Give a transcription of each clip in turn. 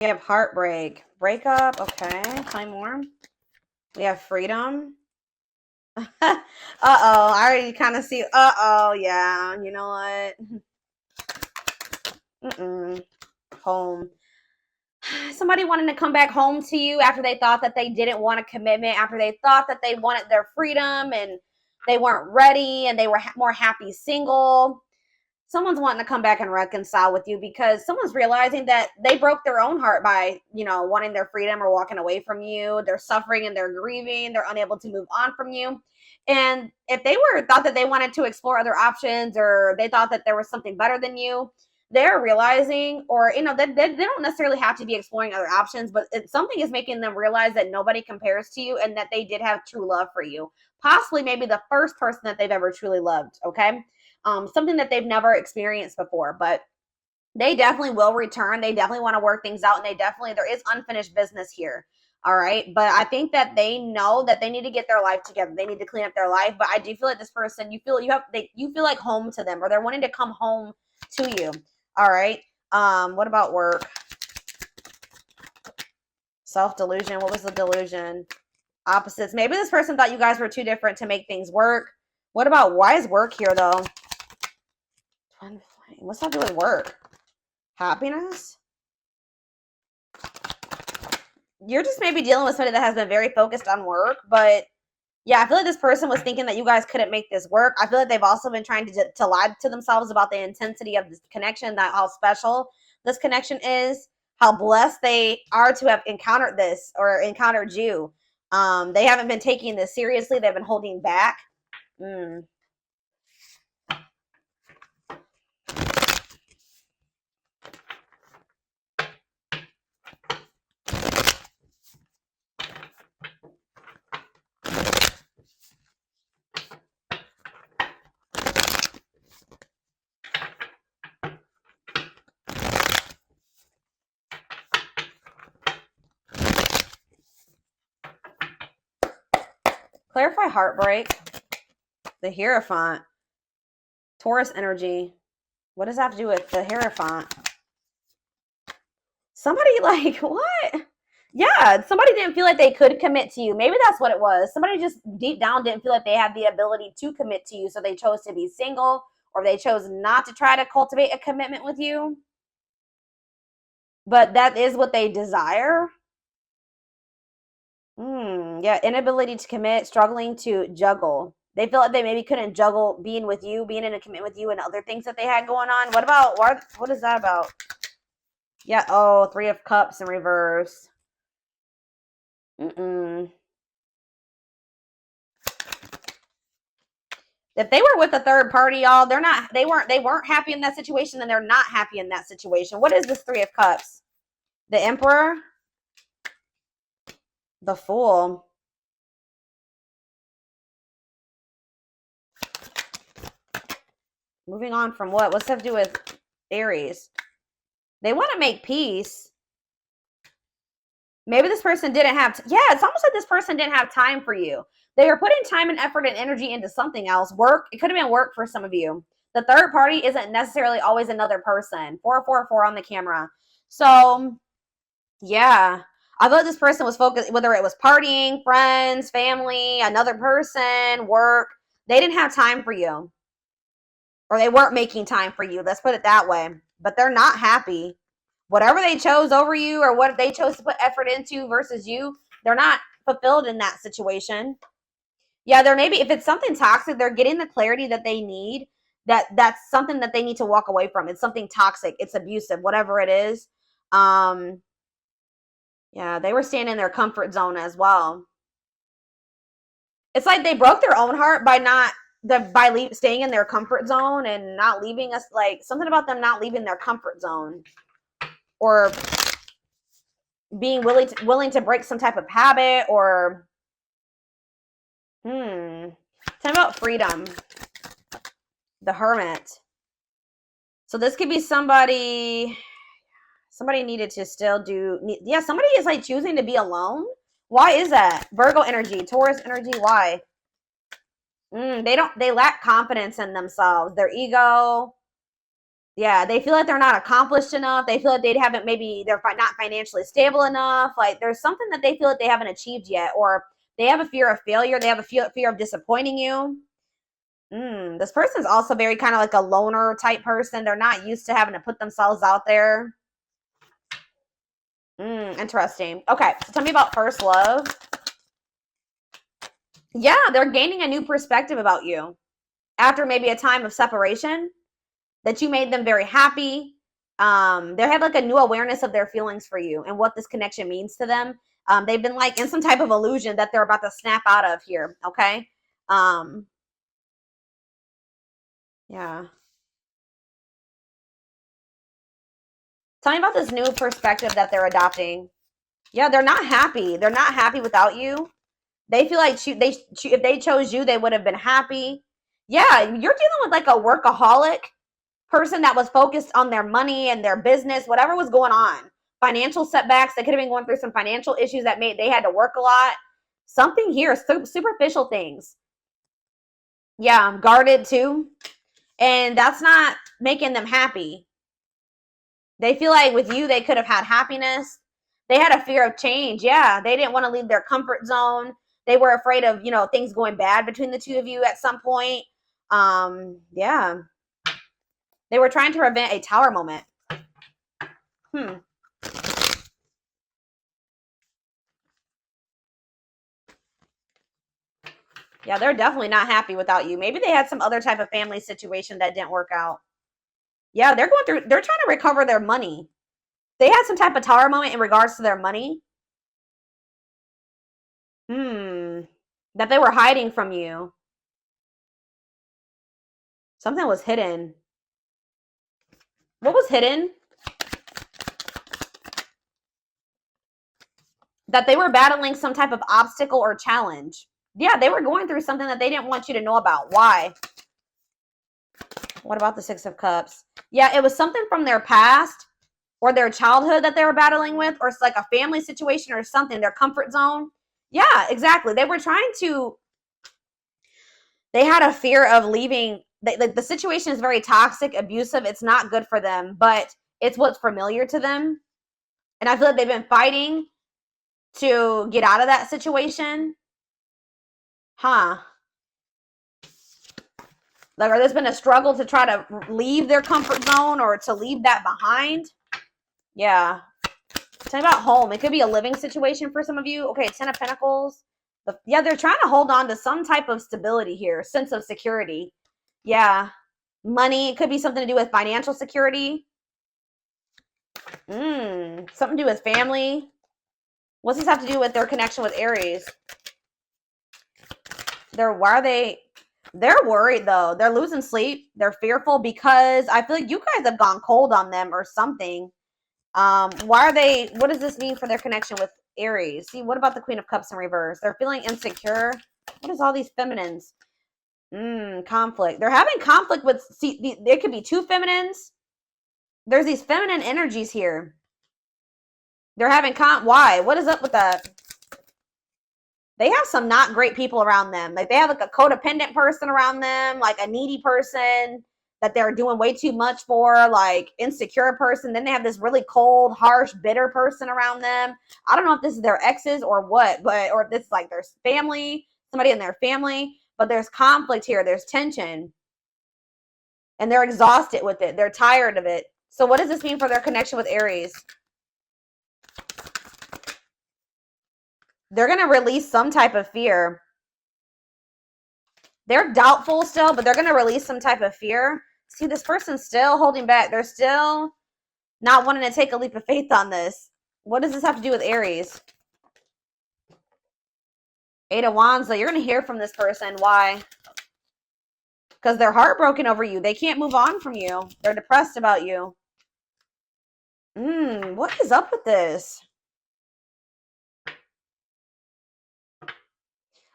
We have heartbreak. Breakup. Okay. Tell me more. We have freedom. Uh-oh. I already kind of see. Uh-oh. Yeah. You know what? Home. Somebody wanting to come back home to you after they thought that they didn't want a commitment, after they thought that they wanted their freedom and they weren't ready and they were more happy single. Someone's wanting to come back and reconcile with you because someone's realizing that they broke their own heart by, wanting their freedom or walking away from you. They're suffering and they're grieving. They're unable to move on from you. And if they thought that they wanted to explore other options or they thought that there was something better than you, they're realizing, or, they don't necessarily have to be exploring other options, but something is making them realize that nobody compares to you and that they did have true love for you. Possibly maybe the first person that they've ever truly loved, okay? Something that they've never experienced before, but they definitely will return. They definitely want to work things out, and there is unfinished business here. All right. But I think that they know that they need to get their life together. They need to clean up their life. But I do feel like this person, you feel like home to them, or they're wanting to come home to you. All right. What about work? Self-delusion. What was the delusion? Opposites. Maybe this person thought you guys were too different to make things work. What about, why is work here though? What's that do with work? Happiness? You're just maybe dealing with somebody that has been very focused on work, but yeah, I feel like this person was thinking that you guys couldn't make this work. I feel like they've also been trying to lie to themselves about the intensity of this connection, that how special this connection is, how blessed they are to have encountered this or encountered you. They haven't been taking this seriously. They've been holding back. Clarify heartbreak. The Hierophant. Taurus energy. What does that have to do with the Hierophant? Somebody what? Yeah, somebody didn't feel like they could commit to you. Maybe that's what it was. Somebody just deep down didn't feel like they had the ability to commit to you, so they chose to be single, or they chose not to try to cultivate a commitment with you. But that is what they desire. Yeah, inability to commit, struggling to juggle. They feel like they maybe couldn't juggle being with you, being in a commitment with you, and other things that they had going on. What is that about? Yeah, oh, 3 of Cups in reverse. If they were with a third party, y'all, they weren't happy in that situation, and they're not happy in that situation. What is this 3 of Cups? The Emperor? The Fool. Moving on from what? What's that have to do with Aries? They want to make peace. Maybe this person didn't have, it's almost like this person didn't have time for you. They were putting time and effort and energy into something else. Work. It could have been work for some of you. The third party isn't necessarily always another person. 444 on the camera. So, yeah. I thought this person was focused, whether it was partying, friends, family, another person, work. They didn't have time for you. Or they weren't making time for you. Let's put it that way. But they're not happy. Whatever they chose over you, or what they chose to put effort into versus you, they're not fulfilled in that situation. Yeah, they're maybe, if it's something toxic, they're getting the clarity that they need, that's something that they need to walk away from. It's something toxic. It's abusive, whatever it is. Yeah, they were staying in their comfort zone as well. It's like they broke their own heart by staying in their comfort zone and not leaving us, like something about them not leaving their comfort zone, or being willing to break some type of habit, or tell me about freedom. The Hermit. So this could be somebody needed to still somebody is like choosing to be alone. Why is that? Virgo energy, Taurus energy, why? They lack confidence in themselves, their ego. Yeah, they feel like they're not accomplished enough. They feel like they haven't, maybe they're not financially stable enough. Like there's something that they feel like they haven't achieved yet, or they have a fear of failure. They have a fear of disappointing you. This person's also very kind of like a loner type person. They're not used to having to put themselves out there. Interesting. Okay, so tell me about first love. Yeah, they're gaining a new perspective about you after maybe a time of separation, that you made them very happy. They have like a new awareness of their feelings for you and what this connection means to them. They've been like in some type of illusion that they're about to snap out of here. Okay. Um, yeah. Tell me about this new perspective that they're adopting. Yeah, they're not happy. They're not happy without you. They feel like if they chose you, they would have been happy. Yeah, you're dealing with like a workaholic person that was focused on their money and their business, whatever was going on. Financial setbacks. They could have been going through some financial issues that made they had to work a lot. Something here, superficial things. Yeah, guarded too. And that's not making them happy. They feel like with you, they could have had happiness. They had a fear of change. Yeah, they didn't want to leave their comfort zone. They were afraid of, things going bad between the two of you at some point. Yeah, they were trying to prevent a tower moment. Hmm. Yeah, they're definitely not happy without you. Maybe they had some other type of family situation that didn't work out. Yeah, they're trying to recover their money. They had some type of tower moment in regards to their money. Hmm. That they were hiding from you. Something was hidden. What was hidden? That they were battling some type of obstacle or challenge. Yeah, they were going through something that they didn't want you to know about. Why? What about the Six of Cups? Yeah, it was something from their past or their childhood that they were battling with, or it's like a family situation or something, their comfort zone. Yeah, exactly. They were trying to, they had a fear of leaving. Like the situation is very toxic, abusive. It's not good for them, but it's what's familiar to them. And I feel like they've been fighting to get out of that situation. Huh. Like, or there's been a struggle to try to leave their comfort zone or to leave that behind. Yeah. Tell me about home. It could be a living situation for some of you. Okay, Ten of Pentacles. Yeah, they're trying to hold on to some type of stability here, sense of security. Yeah. Money. It could be something to do with financial security. Something to do with family. What's this have to do with their connection with Aries? Why are they're worried though. They're losing sleep. They're fearful because I feel like you guys have gone cold on them or something. Why are they, what does this mean for their connection with Aries? See, what about the Queen of Cups in reverse? They're feeling insecure. What is all these feminines? Conflict. They're having conflict with, see, there could be two feminines. There's these feminine energies here. They're having why? What is up with that? They have some not great people around them. Like they have like a codependent person around them, like a needy person that they're doing way too much for, like insecure person. Then they have this really cold, harsh, bitter person around them. I don't know if this is their exes or what, or if this is like their family, somebody in their family, but there's conflict here. There's tension and they're exhausted with it. They're tired of it. So what does this mean for their connection with Aries? They're going to release some type of fear. They're doubtful still, but they're going to release some type of fear. See, this person's still holding back. They're still not wanting to take a leap of faith on this. What does this have to do with Aries? Eight of Wands, though. You're going to hear from this person. Why? Because they're heartbroken over you. They can't move on from you. They're depressed about you. What is up with this?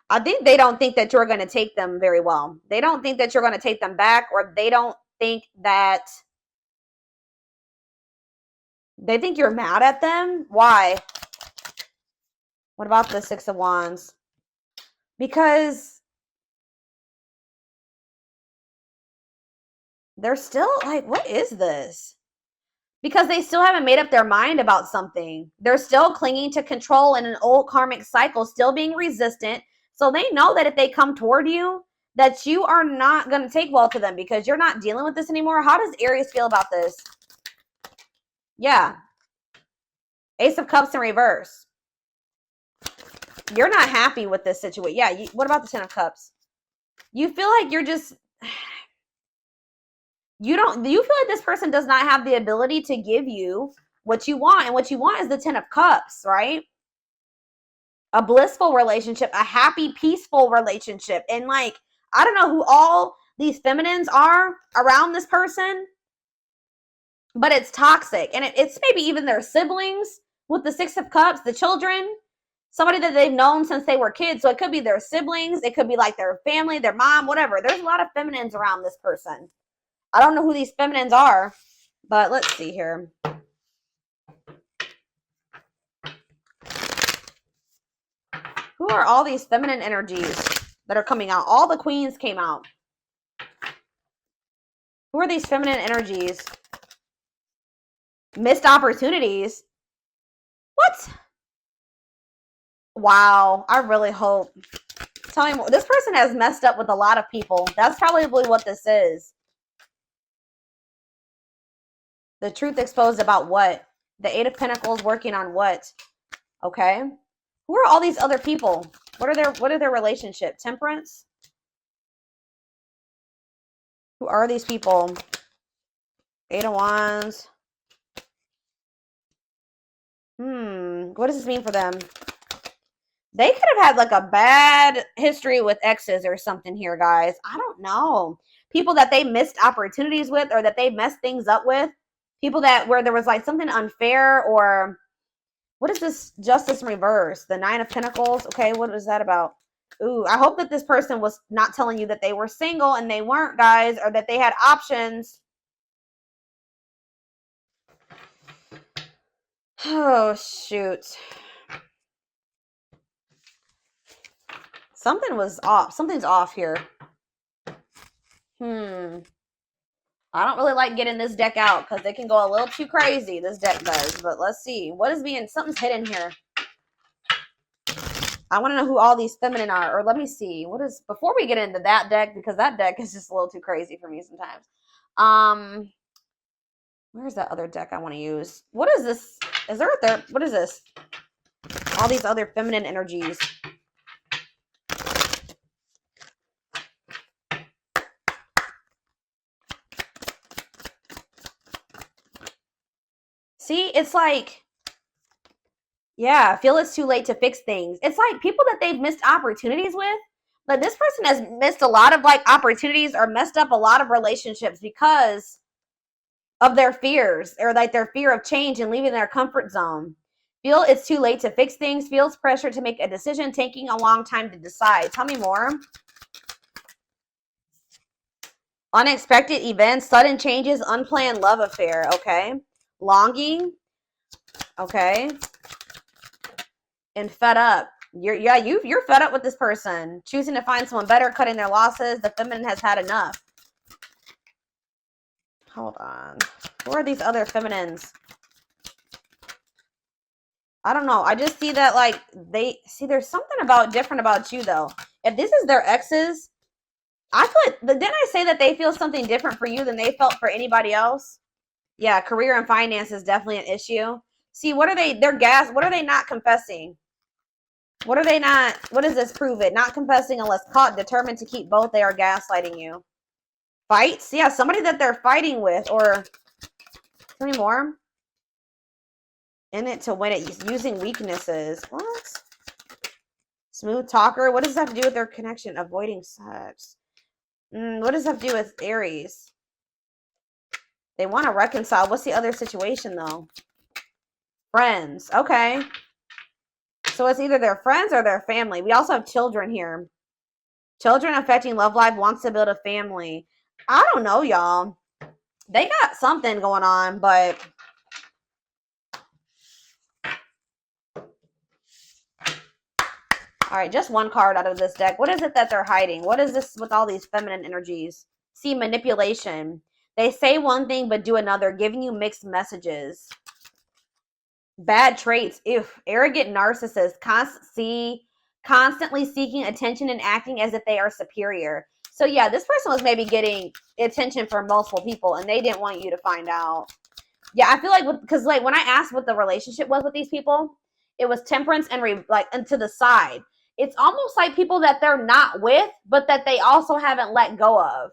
I think they don't think that you're going to take them very well. They don't think that you're going to take them back, or they don't think that, they think you're mad at them. Why? What about the Six of Wands? Because They're still like, what is this? Because they still haven't made up their mind about something. They're still clinging to control in an old karmic cycle, still being resistant. So they know that if they come toward you, that you are not going to take well to them because you're not dealing with this anymore. How does Aries feel about this? Yeah. Ace of Cups in reverse. You're not happy with this situation. Yeah. What about the Ten of Cups? You feel like you're just... You feel like this person does not have the ability to give you what you want. And what you want is the Ten of Cups, right? A blissful relationship, a happy, peaceful relationship. And like, I don't know who all these feminines are around this person, but it's toxic. And it's maybe even their siblings with the Six of Cups, the children, somebody that they've known since they were kids. So it could be their siblings. It could be like their family, their mom, whatever. There's a lot of feminines around this person. I don't know who these feminines are, but let's see here. Who are all these feminine energies that are coming out? All the queens came out. Who are these feminine energies? Missed opportunities? What? Wow. I really hope. Tell me more. This person has messed up with a lot of people. That's probably what this is. The truth exposed about what? The Eight of Pentacles working on what? Okay. Who are all these other people? What are their relationship? Temperance? Who are these people? Eight of Wands. What does this mean for them? They could have had like a bad history with exes or something here, guys. I don't know. People that they missed opportunities with or that they messed things up with. People that where there was like something unfair or what is this Justice in reverse? The Nine of Pentacles. Okay, what is that about? Ooh, I hope that this person was not telling you that they were single and they weren't, guys, or that they had options. Oh, shoot. Something was off. Something's off here. I don't really like getting this deck out because it can go a little too crazy, this deck does. But let's see. What is being... Something's hidden here. I want to know who all these feminine are. Or let me see. What is... Before we get into that deck, because that deck is just a little too crazy for me sometimes. Where's that other deck I want to use? What is this? Is there a third? What is this? All these other feminine energies. See, it's like, yeah, I feel it's too late to fix things. It's like people that they've missed opportunities with. Like this person has missed a lot of like opportunities or messed up a lot of relationships because of their fears or like their fear of change and leaving their comfort zone. Feel it's too late to fix things. Feels pressure to make a decision, taking a long time to decide. Tell me more. Unexpected events, sudden changes, unplanned love affair. Okay. Longing. Okay. And fed up. You're fed up with this person. Choosing to find someone better, cutting their losses. The feminine has had enough. Hold on. Who are these other feminines? I don't know. I just see that like there's something different about you though. If this is their exes, I feel like, didn't I say that they feel something different for you than they felt for anybody else? Yeah, career and finance is definitely an issue. See, what are they? They're what are they not confessing? What are they not? What does this prove it? Not confessing unless caught, determined to keep both. They are gaslighting you. Fights? Yeah, somebody that they're fighting with or tell me more. In it to win it, using weaknesses. What? Smooth talker. What does that have to do with their connection? Avoiding sex. What does that have to do with Aries? They want to reconcile. What's the other situation, though? Friends. Okay. So it's either their friends or their family. We also have children here. Children affecting love life, wants to build a family. I don't know, y'all. They got something going on, but... All right, just one card out of this deck. What is it that they're hiding? What is this with all these feminine energies? See, manipulation. They say one thing but do another, giving you mixed messages. Bad traits. If arrogant narcissist, constantly seeking attention and acting as if they are superior. So yeah, this person was maybe getting attention from multiple people and they didn't want you to find out. Yeah, I feel like because like when I asked what the relationship was with these people, it was temperance and and to the side. It's almost like people that they're not with, but that they also haven't let go of.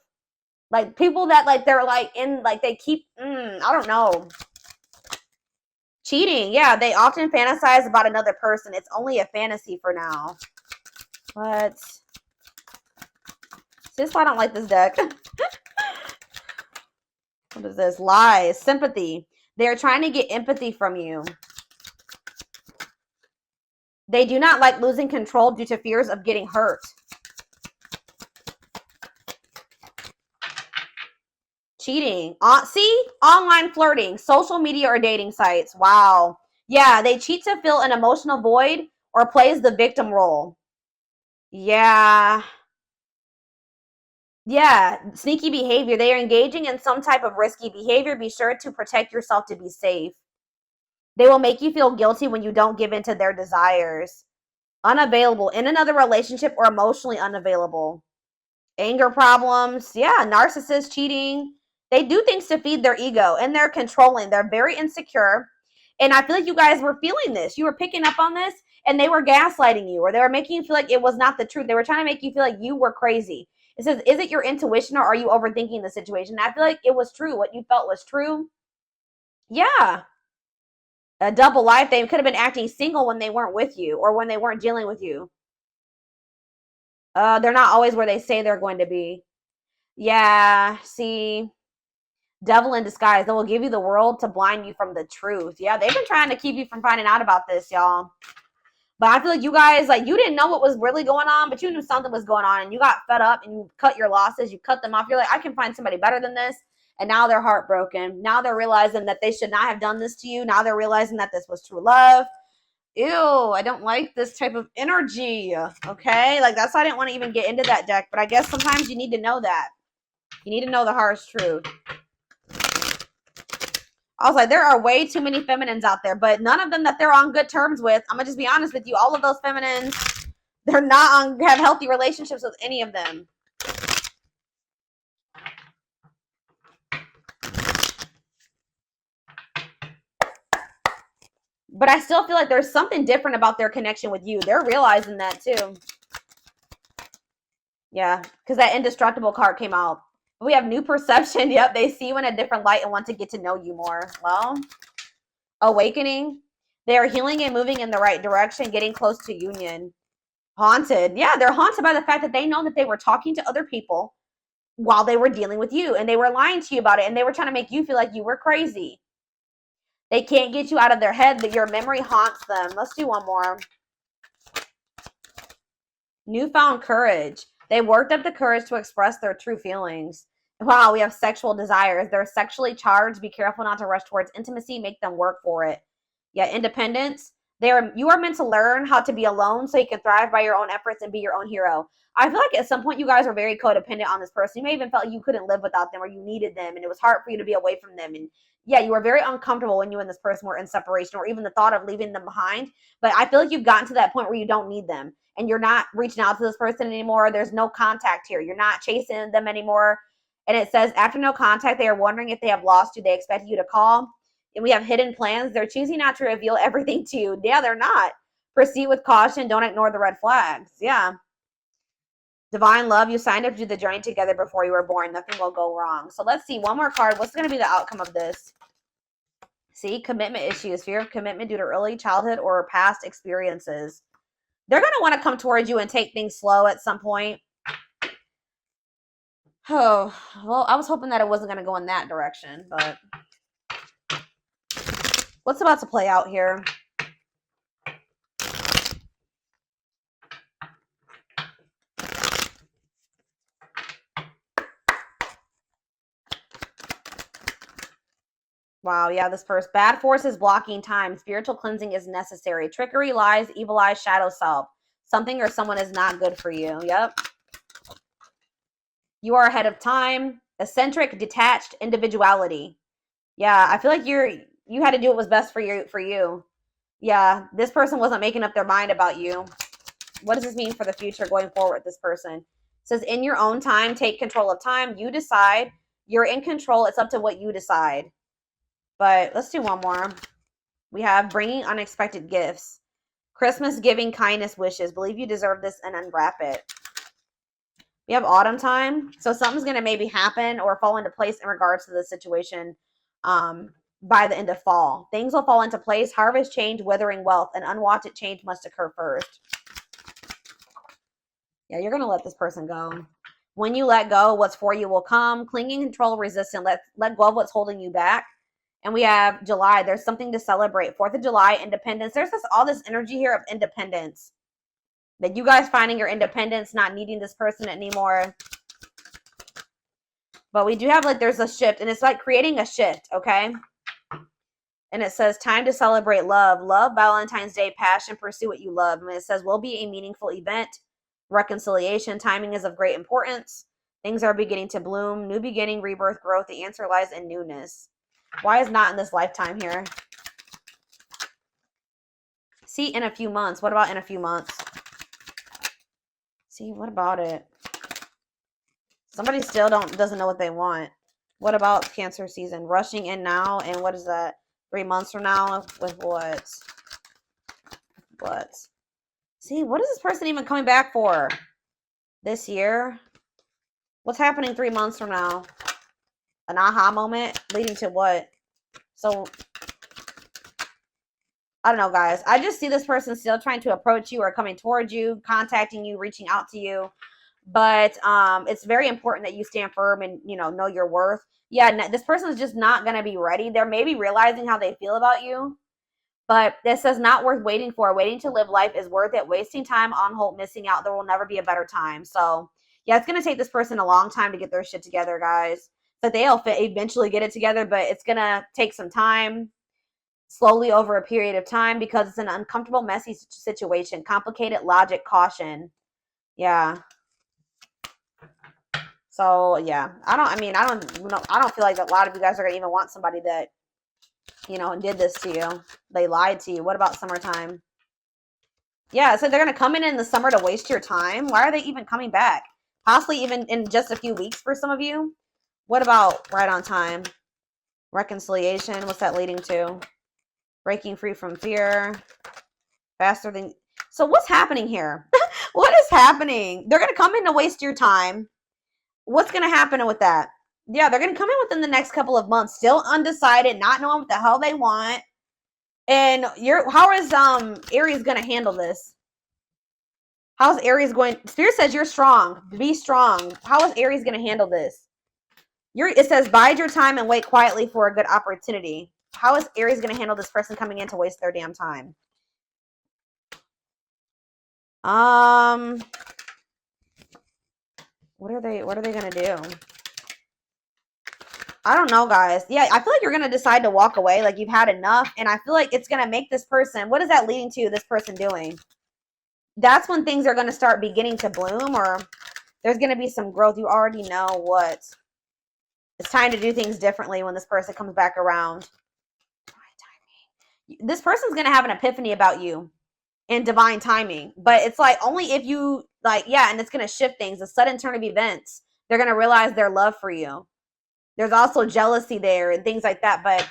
Like people that like they're like in like they keep I don't know. Cheating. Yeah, they often fantasize about another person. It's only a fantasy for now. What? See, that's why I don't like this deck. What is this? Lies. Sympathy. They're trying to get empathy from you. They do not like losing control due to fears of getting hurt. Cheating. See? Online flirting, social media or dating sites. Wow. Yeah, they cheat to fill an emotional void or plays the victim role. Yeah. Yeah, sneaky behavior. They are engaging in some type of risky behavior. Be sure to protect yourself to be safe. They will make you feel guilty when you don't give in to their desires. Unavailable in another relationship or emotionally unavailable. Anger problems. Yeah, narcissists, cheating. They do things to feed their ego and they're controlling. They're very insecure. And I feel like you guys were feeling this. You were picking up on this and they were gaslighting you or they were making you feel like it was not the truth. They were trying to make you feel like you were crazy. It says, is it your intuition or are you overthinking the situation? I feel like it was true. What you felt was true. Yeah. A double life. They could have been acting single when they weren't with you or when they weren't dealing with you. They're not always where they say they're going to be. Yeah, see, devil in disguise. They will give you the world to blind you from the truth. Yeah, they've been trying to keep you from finding out about this, y'all. But I feel like you guys, like, you didn't know what was really going on, but you knew something was going on, and you got fed up, and you cut your losses, you cut them off. You're like, I can find somebody better than this, and now they're heartbroken. Now they're realizing that they should not have done this to you. Now they're realizing that this was true love. Ew, I don't like this type of energy, okay? Like, that's why I didn't want to even get into that deck, but I guess sometimes you need to know that. You need to know the harsh truth. I was like, there are way too many feminines out there, but none of them that they're on good terms with. I'm going to just be honest with you. All of those feminines, they're not on, have healthy relationships with any of them. But I still feel like there's something different about their connection with you. They're realizing that too. Yeah, because that indestructible card came out. We have new perception. Yep, they see you in a different light and want to get to know you more. Well, awakening. They are healing and moving in the right direction, getting close to union. Haunted. Yeah, they're haunted by the fact that they know that they were talking to other people while they were dealing with you, and they were lying to you about it, and they were trying to make you feel like you were crazy. They can't get you out of their head, that your memory haunts them. Let's do one more. Newfound courage. They worked up the courage to express their true feelings. Wow, we have sexual desires. They're sexually charged. Be careful not to rush towards intimacy. Make them work for it. Yeah, independence. You are meant to learn how to be alone so you can thrive by your own efforts and be your own hero. I feel like at some point you guys were very codependent on this person. You may even felt like you couldn't live without them or you needed them and it was hard for you to be away from them. And yeah, you were very uncomfortable when you and this person were in separation or even the thought of leaving them behind. But I feel like you've gotten to that point where you don't need them and you're not reaching out to this person anymore. There's no contact here. You're not chasing them anymore. And it says, after no contact, they are wondering if they have lost you. They expect you to call. And we have hidden plans. They're choosing not to reveal everything to you. Yeah, they're not. Proceed with caution. Don't ignore the red flags. Yeah. Divine love. You signed up to do the journey together before you were born. Nothing will go wrong. So let's see. One more card. What's going to be the outcome of this? See, commitment issues. Fear of commitment due to early childhood or past experiences. They're going to want to come towards you and take things slow at some point. Oh, well, I was hoping that it wasn't going to go in that direction, but what's about to play out here? Wow, yeah, this first. Bad forces blocking time. Spiritual cleansing is necessary. Trickery, lies, evil eyes, shadow self. Something or someone is not good for you. Yep. You are ahead of time. Eccentric, detached individuality. Yeah, I feel like you had to do what was best for you. Yeah, this person wasn't making up their mind about you. What does this mean for the future going forward with this person? It says, in your own time, take control of time. You decide. You're in control. It's up to what you decide. But let's do one more. We have bringing unexpected gifts. Christmas, giving kindness, wishes. Believe you deserve this and unwrap it. We have autumn time. So something's going to maybe happen or fall into place in regards to the situation by the end of fall. Things will fall into place. Harvest, change, withering, wealth. An unwanted change must occur first. Yeah, you're going to let this person go. When you let go, what's for you will come. Clinging, control, resistant. Let go of what's holding you back. And we have July. There's something to celebrate. 4th of July, independence. There's all this energy here of independence. That you guys finding your independence, not needing this person anymore. But we do have, like, there's a shift. And it's like creating a shift, okay? And it says, time to celebrate love. Love, Valentine's Day, passion, pursue what you love. And it says, will be a meaningful event. Reconciliation, timing is of great importance. Things are beginning to bloom. New beginning, rebirth, growth. The answer lies in newness. Why is not in this lifetime here? See, in a few months. What about in a few months? See, what about it? Somebody still doesn't know what they want. What about Cancer season? Rushing in now, and what is that? 3 months from now with what? What? See, what is this person even coming back for? This year? What's happening 3 months from now? An aha moment leading to what? So, I don't know, guys. I just see this person still trying to approach you or coming towards you, contacting you, reaching out to you. But it's very important that you stand firm and, know your worth. Yeah, this person is just not going to be ready. They're maybe realizing how they feel about you. But this says not worth waiting for. Waiting to live life is worth it. Wasting time on hold, missing out. There will never be a better time. So, yeah, it's going to take this person a long time to get their shit together, guys. But they'll eventually get it together. But it's going to take some time. Slowly over a period of time, because it's an uncomfortable, messy situation. Complicated, logic, caution. Yeah. So yeah, I don't feel like a lot of you guys are gonna even want somebody that, did this to you. They lied to you. What about summertime? Yeah, so they're gonna come in the summer to waste your time. Why are they even coming back? Possibly even in just a few weeks for some of you. What about right on time? Reconciliation. What's that leading to? Breaking free from fear. Faster than... So what's happening here? What is happening? They're going to come in to waste your time. What's going to happen with that? Yeah, they're going to come in within the next couple of months, still undecided, not knowing what the hell they want. And how is Aries going to handle this? How's Aries going? Spirit says you're strong. Be strong. How is Aries going to handle this? It says bide your time and wait quietly for a good opportunity. How is Aries going to handle this person coming in to waste their damn time? What are they going to do? I don't know, guys. Yeah, I feel like you're going to decide to walk away. Like, you've had enough. And I feel like it's going to make this person, what is that leading to this person doing? That's when things are going to start beginning to bloom, or there's going to be some growth. You already know what. It's time to do things differently when this person comes back around. This person's going to have an epiphany about you in divine timing. But it's like only if you, like, yeah, and it's going to shift things. A sudden turn of events. They're going to realize their love for you. There's also jealousy there and things like that. But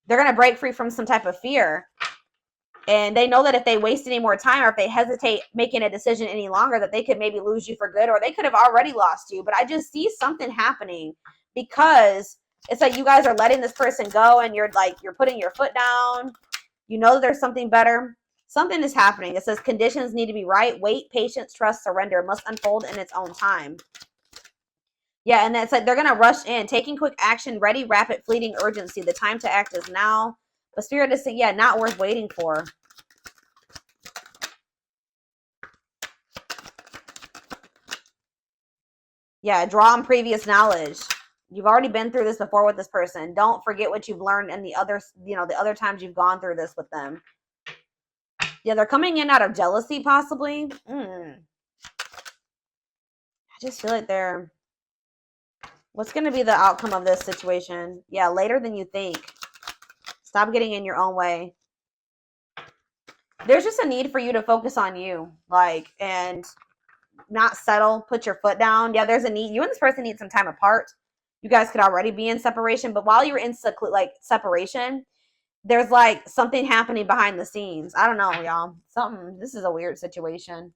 they're going to break free from some type of fear. And they know that if they waste any more time, or if they hesitate making a decision any longer, that they could maybe lose you for good, or they could have already lost you. But I just see something happening, because it's like you guys are letting this person go, and you're putting your foot down. You know that there's something better. Something is happening. It says conditions need to be right. Wait, patience, trust, surrender must unfold in its own time. Yeah, and it's like they're going to rush in, taking quick action, ready, rapid, fleeting urgency. The time to act is now. But Spirit is saying, yeah, not worth waiting for. Yeah, draw on previous knowledge. You've already been through this before with this person. Don't forget what you've learned in the other times you've gone through this with them. Yeah, they're coming in out of jealousy, possibly. I just feel like they're... What's going to be the outcome of this situation? Yeah, later than you think. Stop getting in your own way. There's just a need for you to focus on you, like, and not settle, put your foot down. Yeah, there's a need. You and this person need some time apart. You guys could already be in separation, but while you're in separation, there's like something happening behind the scenes. I don't know, y'all. This is a weird situation.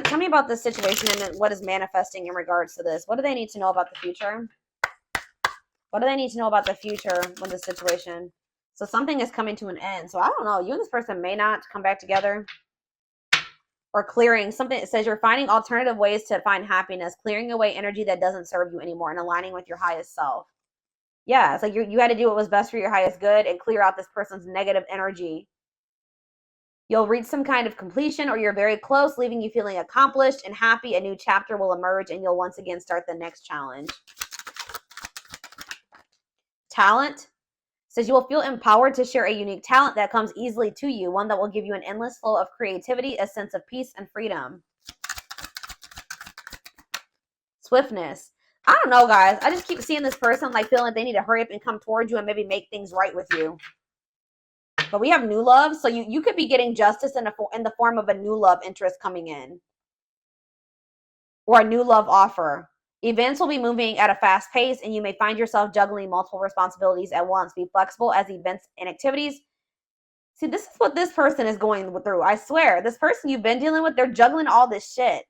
Tell me about this situation and what is manifesting in regards to this. What do they need to know about the future? What do they need to know about the future with this situation? So something is coming to an end. So I don't know. You and this person may not come back together. Or clearing something. It says you're finding alternative ways to find happiness, clearing away energy that doesn't serve you anymore and aligning with your highest self. Yeah, it's like you had to do what was best for your highest good and clear out this person's negative energy. You'll reach some kind of completion or you're very close, leaving you feeling accomplished and happy. A new chapter will emerge and you'll once again start the next challenge. Talent says you will feel empowered to share a unique talent that comes easily to you, one that will give you an endless flow of creativity, a sense of peace and freedom. Swiftness. I don't know, guys. I just keep seeing this person like feeling like they need to hurry up and come towards you and maybe make things right with you. But we have new love, so you could be getting justice in the form of a new love interest coming in. Or a new love offer. Events will be moving at a fast pace and you may find yourself juggling multiple responsibilities at once. Be flexible as events and activities. See, this is what this person is going through. I swear, this person you've been dealing with, they're juggling all this shit.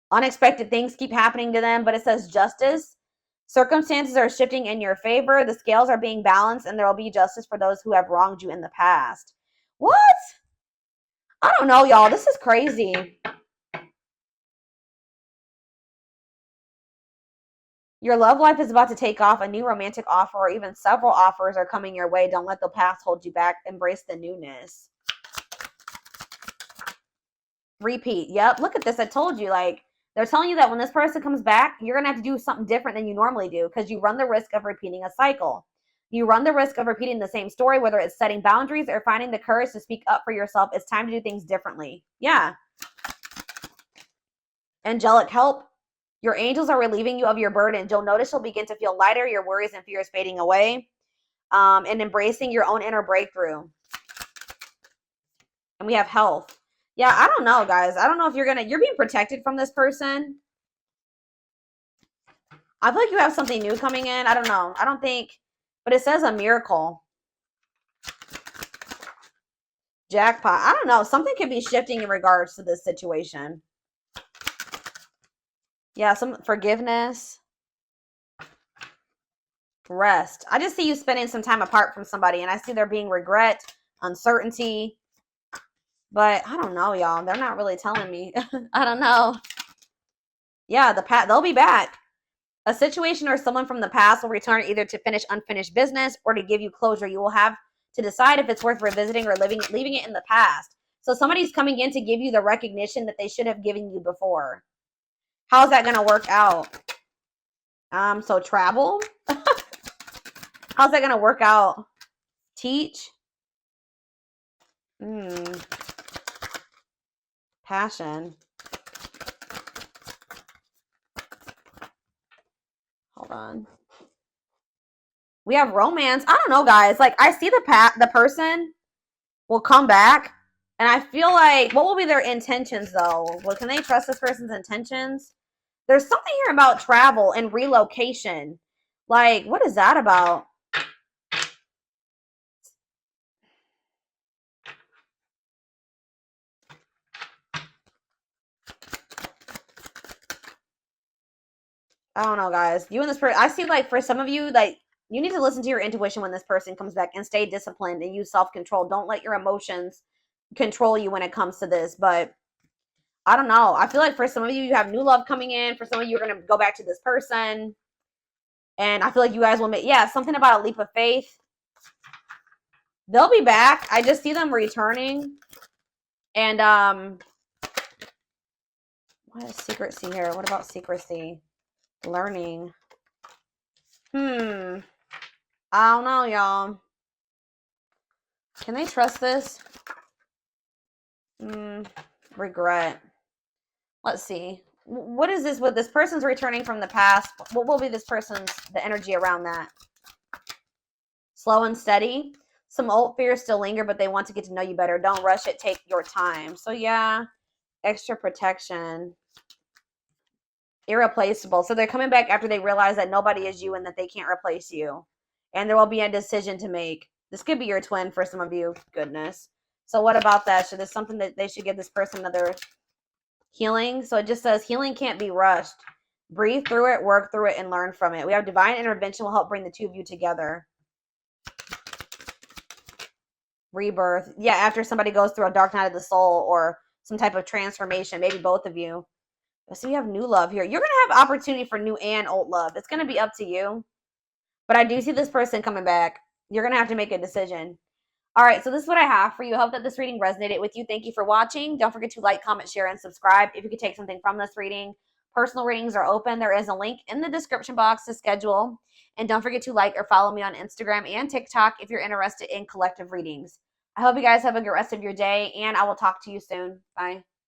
Unexpected things keep happening to them, but it says justice. Circumstances are shifting in your favor. The scales are being balanced, and there will be justice for those who have wronged you in the past. What? I don't know, y'all. This is crazy. Your love life is about to take off. A new romantic offer or even several offers are coming your way. Don't let the past hold you back. Embrace the newness. Repeat. Yep. Look at this. I told you, like, they're telling you that when this person comes back, you're going to have to do something different than you normally do because you run the risk of repeating a cycle. You run the risk of repeating the same story, whether it's setting boundaries or finding the courage to speak up for yourself. It's time to do things differently. Yeah. Angelic help. Your angels are relieving you of your burdens. You'll notice you'll begin to feel lighter, your worries and fears fading away, and embracing your own inner breakthrough. And we have health. Yeah, I don't know, guys. I don't know if you're being protected from this person. I feel like you have something new coming in. I don't know. I don't think, but it says a miracle. Jackpot. I don't know. Something could be shifting in regards to this situation. Yeah, some forgiveness. Rest. I just see you spending some time apart from somebody, and I see there being regret, uncertainty. But I don't know, y'all. They're not really telling me. I don't know. Yeah, they'll be back. A situation or someone from the past will return either to finish unfinished business or to give you closure. You will have to decide if it's worth revisiting or leaving it in the past. So somebody's coming in to give you the recognition that they should have given you before. How's that going to work out? So travel. How's that going to work out? Teach. Passion. Hold on. We have romance. I don't know, guys. Like, I see the person will come back, and I feel like, what will be their intentions, though? Well, can they trust this person's intentions? There's something here about travel and relocation. Like, what is that about? I don't know, guys. You and this person, I see, like, for some of you, like, you need to listen to your intuition when this person comes back and stay disciplined and use self-control. Don't let your emotions control you when it comes to this. But I don't know. I feel like for some of you, you have new love coming in. For some of you, you're going to go back to this person. And I feel like you guys will make, yeah, something about a leap of faith. They'll be back. I just see them returning. And, what is secrecy here? What about secrecy? Learning. I don't know, y'all. Can they trust this? Regret. Let's see. What is this with this person's returning from the past? What will be this person's, the energy around that? Slow and steady. Some old fears still linger, but they want to get to know you better. Don't rush it. Take your time. So yeah, extra protection. Irreplaceable. So they're coming back after they realize that nobody is you and that they can't replace you. And there will be a decision to make. This could be your twin for some of you. Goodness. So what about that? Should this something that they should give this person another healing? So it just says healing can't be rushed. Breathe through it, work through it, and learn from it. We have divine intervention will help bring the two of you together. Rebirth. Yeah, after somebody goes through a dark night of the soul or some type of transformation, maybe both of you. So you have new love here. You're going to have opportunity for new and old love. It's going to be up to you. But I do see this person coming back. You're going to have to make a decision. All right, so this is what I have for you. I hope that this reading resonated with you. Thank you for watching. Don't forget to like, comment, share, and subscribe if you could take something from this reading. Personal readings are open. There is a link in the description box to schedule. And don't forget to like or follow me on Instagram and TikTok if you're interested in collective readings. I hope you guys have a good rest of your day, and I will talk to you soon. Bye.